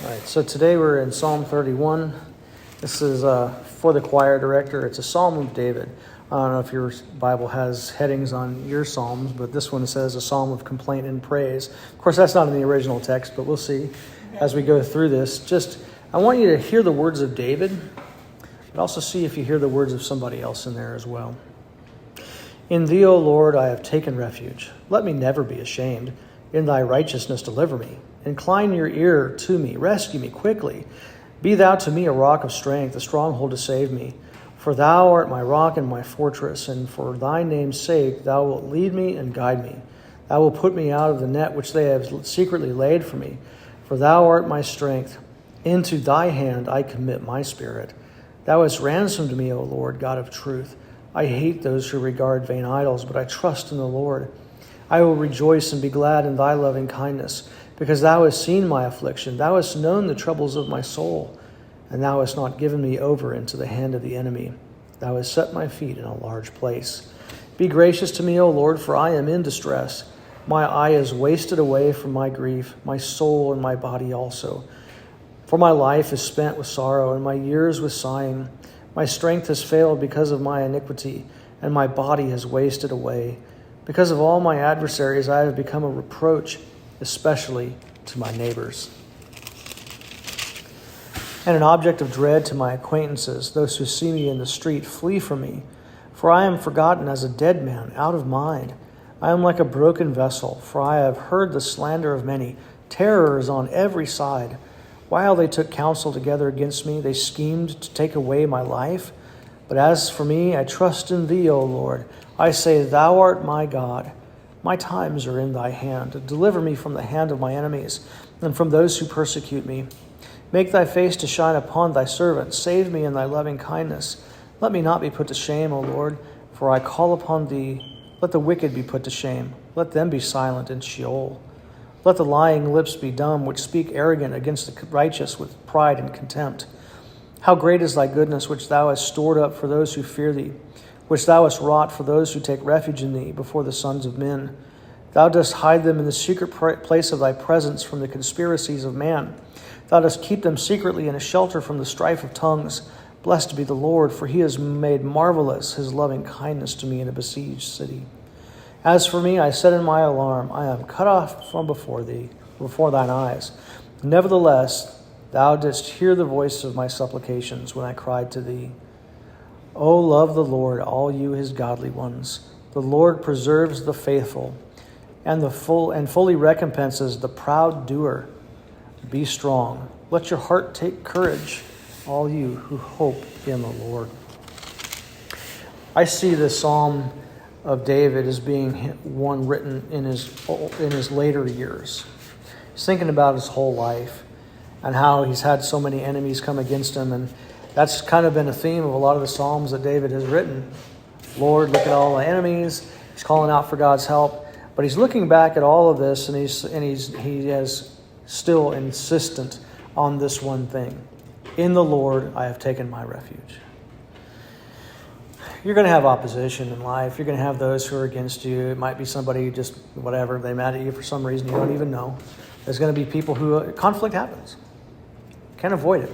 All right, so today we're in Psalm 31. This is for the choir director. It's a Psalm of David. I don't know if your Bible has headings on your Psalms, but this one says a Psalm of complaint and praise. Of course, that's not in the original text, but we'll see as we go through this. I want you to hear the words of David, but also see if you hear the words of somebody else in there as well. In thee, O Lord, I have taken refuge. Let me never be ashamed. In thy righteousness deliver me. Incline your ear to me. Rescue me quickly. Be thou to me a rock of strength, a stronghold to save me. For thou art my rock and my fortress, and for thy name's sake thou wilt lead me and guide me. Thou wilt put me out of the net which they have secretly laid for me. For thou art my strength. Into thy hand I commit my spirit. Thou hast ransomed me, O Lord, God of truth. I hate those who regard vain idols, but I trust in the Lord. I will rejoice and be glad in thy loving kindness, because thou hast seen my affliction. Thou hast known the troubles of my soul, and thou hast not given me over into the hand of the enemy. Thou hast set my feet in a large place. Be gracious to me, O Lord, for I am in distress. My eye is wasted away from my grief, my soul and my body also. For my life is spent with sorrow, and my years with sighing. My strength has failed because of my iniquity, and my body has wasted away. Because of all my adversaries, I have become a reproach, especially to my neighbors, and an object of dread to my acquaintances. Those who see me in the street flee from me, for I am forgotten as a dead man, out of mind. I am like a broken vessel, for I have heard the slander of many. Terror is on every side. While they took counsel together against me, they schemed to take away my life. But as for me, I trust in thee, O Lord. I say, thou art my God. My times are in thy hand. Deliver me from the hand of my enemies and from those who persecute me. Make thy face to shine upon thy servant. Save me in thy loving kindness. Let me not be put to shame, O Lord, for I call upon thee. Let the wicked be put to shame. Let them be silent in Sheol. Let the lying lips be dumb, which speak arrogant against the righteous with pride and contempt. How great is thy goodness, which thou hast stored up for those who fear thee, which thou hast wrought for those who take refuge in thee before the sons of men. Thou dost hide them in the secret place of thy presence from the conspiracies of man. Thou dost keep them secretly in a shelter from the strife of tongues. Blessed be the Lord, for he has made marvelous his loving kindness to me in a besieged city. As for me, I said in my alarm, I am cut off from before thee, before thine eyes. Nevertheless, thou didst hear the voice of my supplications when I cried to thee. O love the Lord, all you his godly ones. The Lord preserves the faithful, and fully recompenses the proud doer. Be strong. Let your heart take courage, all you who hope in the Lord. I see the Psalm of David as being one written in his later years. He's thinking about his whole life and how he's had so many enemies come against him, and that's kind of been a theme of a lot of the Psalms that David has written. Lord, look at all the enemies. He's calling out for God's help. But he's looking back at all of this, and he is still insistent on this one thing. In the Lord, I have taken my refuge. You're going to have opposition in life. You're going to have those who are against you. It might be somebody who just, whatever, they're mad at you for some reason you don't even know. There's going to be people who, conflict happens. Can't avoid it.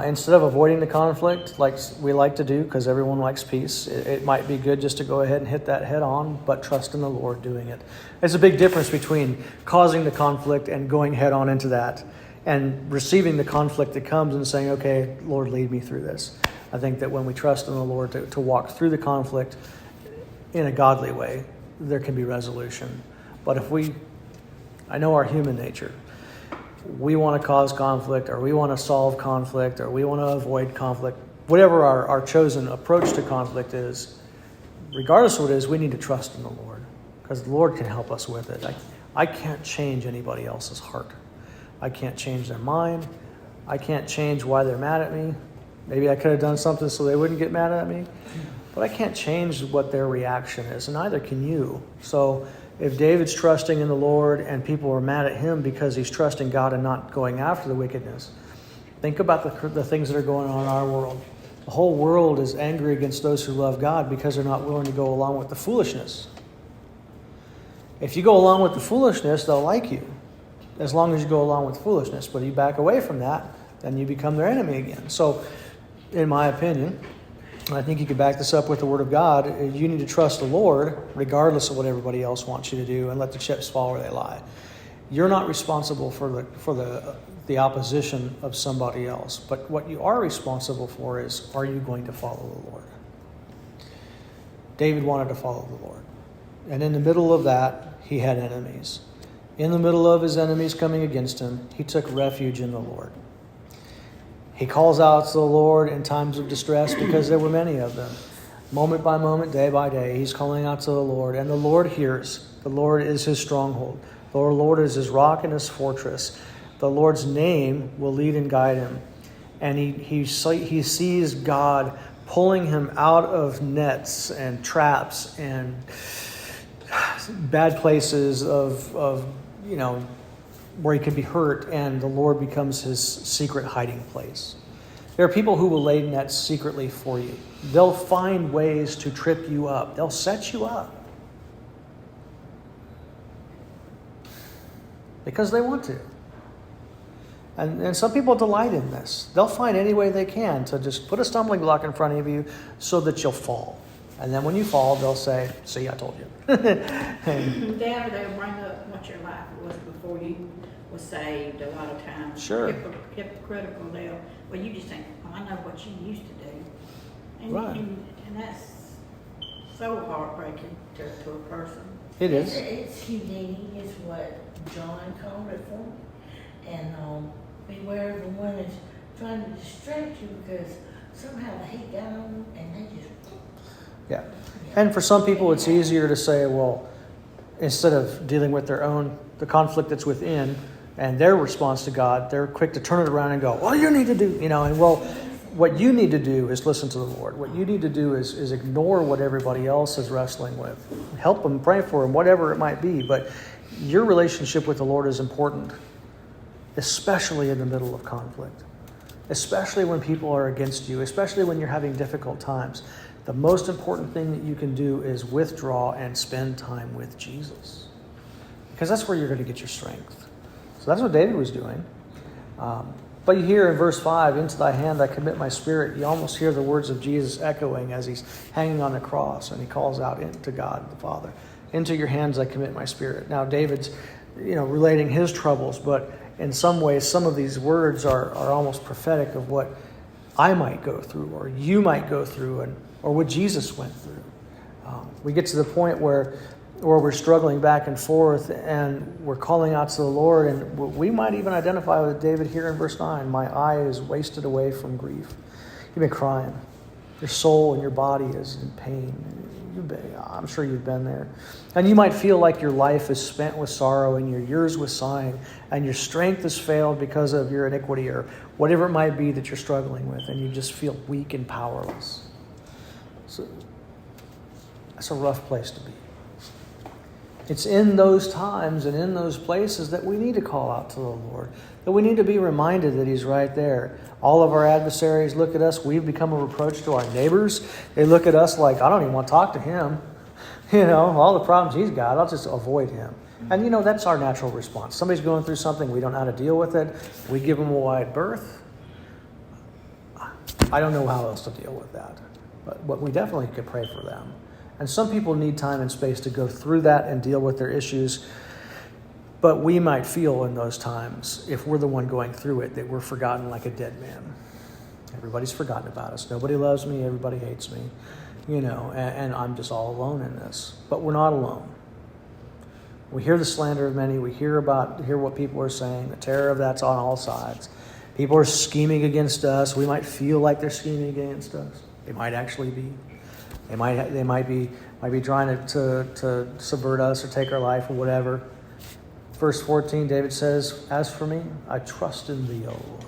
Instead of avoiding the conflict like we like to do because everyone likes peace, it might be good just to go ahead and hit that head on, but trust in the Lord doing it. There's a big difference between causing the conflict and going head on into that and receiving the conflict that comes and saying, okay, Lord, lead me through this. I think that when we trust in the Lord to walk through the conflict in a godly way, there can be resolution. But I know our human nature. We want to cause conflict, or we want to solve conflict, or we want to avoid conflict. Whatever our chosen approach to conflict is, regardless of what it is, we need to trust in the Lord, because the Lord can help us with it. I can't change anybody else's heart. I can't change their mind. I can't change why they're mad at me. Maybe I could have done something so they wouldn't get mad at me, but I can't change what their reaction is, and neither can you. So if David's trusting in the Lord and people are mad at him because he's trusting God and not going after the wickedness, think about the things that are going on in our world. The whole world is angry against those who love God because they're not willing to go along with the foolishness. If you go along with the foolishness, they'll like you. as long as you go along with foolishness. But if you back away from that, then you become their enemy again. So, in my opinion, and I think you could back this up with the Word of God, you need to trust the Lord regardless of what everybody else wants you to do, and let the chips fall where they lie. You're not responsible for the opposition of somebody else. But what you are responsible for is, are you going to follow the Lord? David wanted to follow the Lord. And in the middle of that, he had enemies. In the middle of his enemies coming against him, he took refuge in the Lord. He calls out to the Lord in times of distress because there were many of them. Moment by moment, day by day, he's calling out to the Lord. And the Lord hears. The Lord is his stronghold. The Lord is his rock and his fortress. The Lord's name will lead and guide him. And he sees God pulling him out of nets and traps and bad places of where he could be hurt, and the Lord becomes his secret hiding place. There are people who will lay nets secretly for you. They'll find ways to trip you up. They'll set you up because they want to. And some people delight in this. They'll find any way they can to just put a stumbling block in front of you so that you'll fall. And then when you fall, they'll say, "See, I told you." They'll bring up what your life was before you was saved a lot of times. Sure. Hypocritical. Well, you just think, I know what you used to do. And, right. and that's so heartbreaking to a person. It is. It's Houdini is what John called it for me. And beware of the one that's trying to distract you, because somehow the hate got on them and they just... Yeah. And for some people, it's easier to say, well, instead of dealing with the conflict that's within and their response to God, they're quick to turn it around and go, well, you need to do, what you need to do is listen to the Lord. What you need to do is ignore what everybody else is wrestling with. Help them, pray for them, whatever it might be. But your relationship with the Lord is important, especially in the middle of conflict, especially when people are against you, especially when you're having difficult times. The most important thing that you can do is withdraw and spend time with Jesus, because that's where you're going to get your strength. So that's what David was doing. But you hear in verse 5, "Into thy hand I commit my spirit." You almost hear the words of Jesus echoing as he's hanging on the cross, and he calls out to God the Father, "Into your hands I commit my spirit." Now David's relating his troubles, but in some ways some of these words are almost prophetic of what I might go through, or you might go through, or what Jesus went through. We get to the point where we're struggling back and forth, and we're calling out to the Lord, and we might even identify with David here in verse 9. "My eye is wasted away from grief." You've been crying. Your soul and your body is in pain. I'm sure you've been there. And you might feel like your life is spent with sorrow and your years with sighing, and your strength has failed because of your iniquity or whatever it might be that you're struggling with, and you just feel weak and powerless. So that's a rough place to be. It's in those times and in those places that we need to call out to the Lord, that we need to be reminded that He's right there. All of our adversaries look at us. We've become a reproach to our neighbors. They look at us like, I don't even want to talk to him. All the problems he's got, I'll just avoid him. And that's our natural response. Somebody's going through something, we don't know how to deal with it. We give them a wide berth. I don't know how else to deal with that. But we definitely could pray for them. And some people need time and space to go through that and deal with their issues. But we might feel in those times, if we're the one going through it, that we're forgotten like a dead man. Everybody's forgotten about us. Nobody loves me. Everybody hates me. And I'm just all alone in this. But we're not alone. We hear the slander of many. We hear what people are saying. The terror of that's on all sides. People are scheming against us. We might feel like they're scheming against us. They might actually be. They might be trying to subvert us or take our life or whatever. Verse 14, David says, "As for me, I trust in thee, O Lord.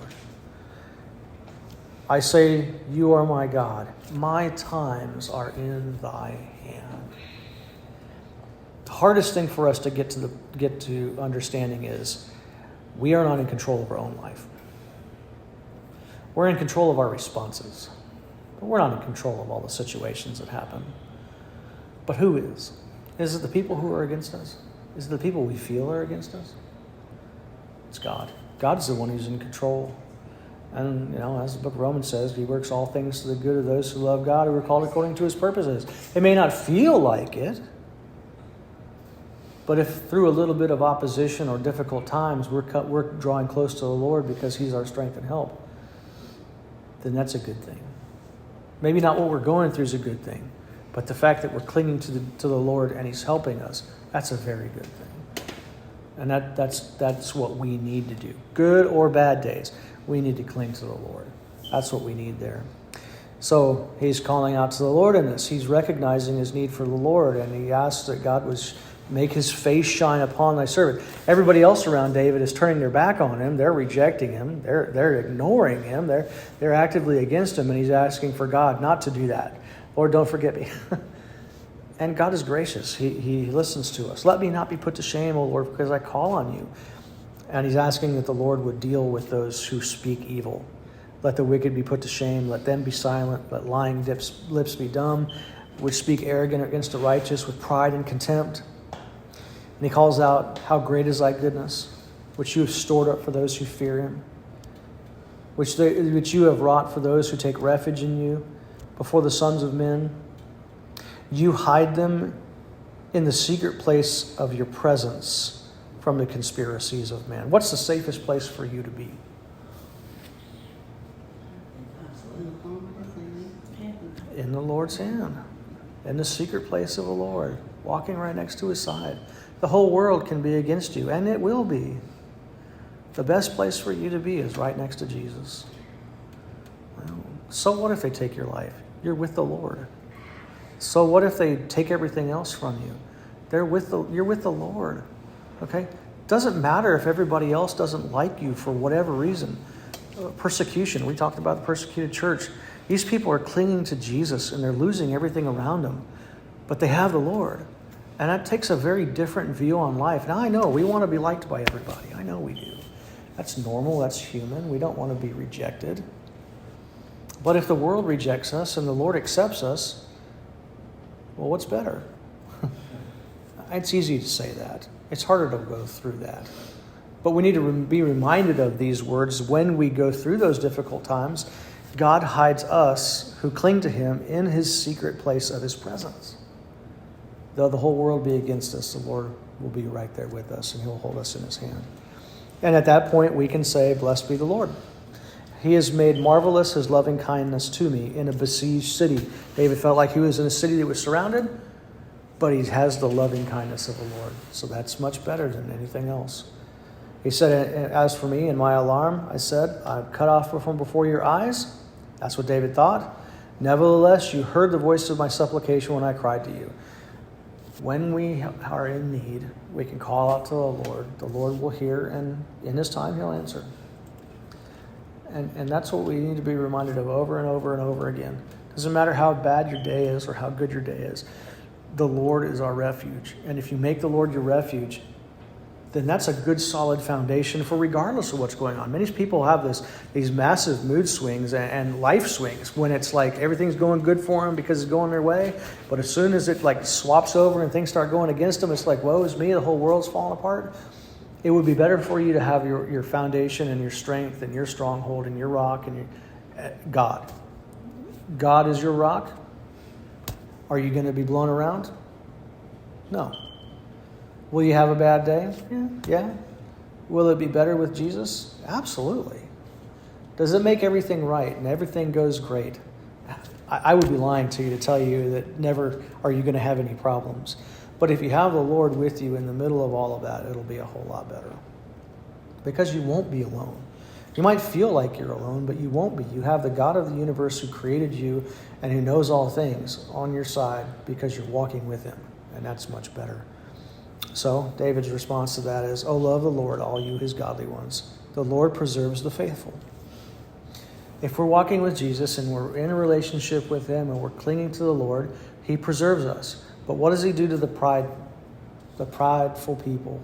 I say, you are my God. My times are in thy hand." The hardest thing for us to get to understanding is we are not in control of our own life. We're in control of our responses. But we're not in control of all the situations that happen. But who is? Is it the people who are against us? Is it the people we feel are against us? It's God. God's the one who's in control. And, as the book of Romans says, he works all things to the good of those who love God, who are called according to his purposes. It may not feel like it, but if through a little bit of opposition or difficult times we're drawing close to the Lord because he's our strength and help, then that's a good thing. Maybe not what we're going through is a good thing, but the fact that we're clinging to the Lord and he's helping us, that's a very good thing. And that's what we need to do. Good or bad days, we need to cling to the Lord. That's what we need there. So he's calling out to the Lord in this. He's recognizing his need for the Lord, and he asks that God would make his face shine upon thy servant. Everybody else around David is turning their back on him. They're rejecting him. They're ignoring him. They're actively against him, and he's asking for God not to do that. Lord, don't forget me. And God is gracious. He listens to us. Let me not be put to shame, O Lord, because I call on you. And he's asking that the Lord would deal with those who speak evil. Let the wicked be put to shame. Let them be silent. Let lying lips be dumb, which speak arrogant against the righteous with pride and contempt. And he calls out, how great is thy goodness, which you have stored up for those who fear him, which you have wrought for those who take refuge in you before the sons of men. You hide them in the secret place of your presence from the conspiracies of man. What's the safest place for you to be? In the Lord's hand. In the secret place of the Lord. Walking right next to his side. The whole world can be against you, and it will be. The best place for you to be is right next to Jesus. Well, so what if they take your life? You're with the Lord. So what if they take everything else from you? You're with the Lord. Okay? Doesn't matter if everybody else doesn't like you for whatever reason. Persecution. We talked about the persecuted church. These people are clinging to Jesus and they're losing everything around them. But they have the Lord. And that takes a very different view on life. Now I know we want to be liked by everybody. I know we do. That's normal. That's human. We don't want to be rejected. But if the world rejects us and the Lord accepts us, well, what's better? It's easy to say that. It's harder to go through that. But we need to be reminded of these words when we go through those difficult times. God hides us who cling to him in his secret place of his presence. Though the whole world be against us, the Lord will be right there with us and he'll hold us in his hand. And at that point, we can say, blessed be the Lord. He has made marvelous his loving kindness to me in a besieged city. David felt like he was in a city that was surrounded, but he has the loving kindness of the Lord. So that's much better than anything else. He said, as for me and my alarm, I said, I'm cut off from before your eyes. That's what David thought. Nevertheless, you heard the voice of my supplication when I cried to you. When we are in need, we can call out to the Lord. The Lord will hear, and in his time, he'll answer. And that's what we need to be reminded of over and over and over again. Doesn't matter how bad your day is or how good your day is. The Lord is our refuge. And if you make the Lord your refuge, then that's a good solid foundation for regardless of what's going on. Many people have these massive mood swings and life swings when it's like everything's going good for them because it's going their way. But as soon as it like swaps over and things start going against them, it's like, woe is me, the whole world's falling apart. It would be better for you to have your foundation and your strength and your stronghold and your rock and your God. God is your rock. Are you going to be blown around? No. Will you have a bad day? Yeah. Will it be better with Jesus? Absolutely. Does it make everything right and everything goes great? I would be lying to you to tell you that never are you going to have any problems. But if you have the Lord with you in the middle of all of that, it'll be a whole lot better. Because you won't be alone. You might feel like you're alone, but you won't be. You have the God of the universe who created you and who knows all things on your side because you're walking with him. And that's much better. So David's response to that is, "O love the Lord, all you his godly ones. The Lord preserves the faithful." If we're walking with Jesus and we're in a relationship with him and we're clinging to the Lord, he preserves us. But what does he do to the prideful people?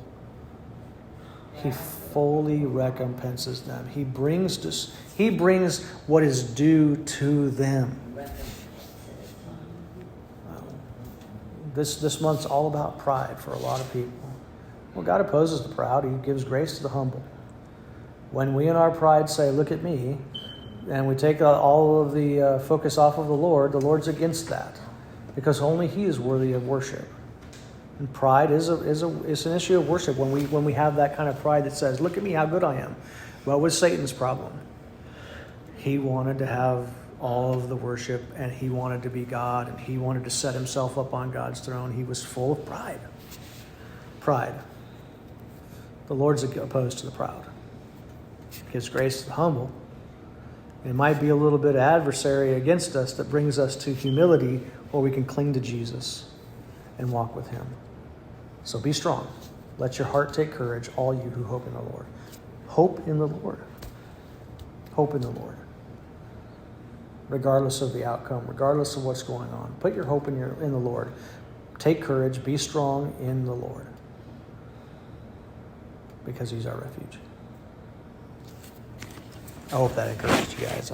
He fully recompenses them. He brings what is due to them. This month's all about pride for a lot of people. Well, God opposes the proud. He gives grace to the humble. When we in our pride say, look at me, and we take all of the focus off of the Lord's against that, because only He is worthy of worship. And pride is an issue of worship when we have that kind of pride that says, look at me, how good I am. What was Satan's problem? He wanted to have all of the worship, and he wanted to be God, and he wanted to set himself up on God's throne. He was full of pride. Pride. The Lord's opposed to the proud. Gives grace to the humble. It might be a little bit of adversary against us that brings us to humility where we can cling to Jesus and walk with Him. So be strong. Let your heart take courage, all you who hope in the Lord. Hope in the Lord. Hope in the Lord. Regardless of the outcome, regardless of what's going on. Put your hope in the Lord. Take courage. Be strong in the Lord. Because He's our refuge. I hope that encouraged you guys.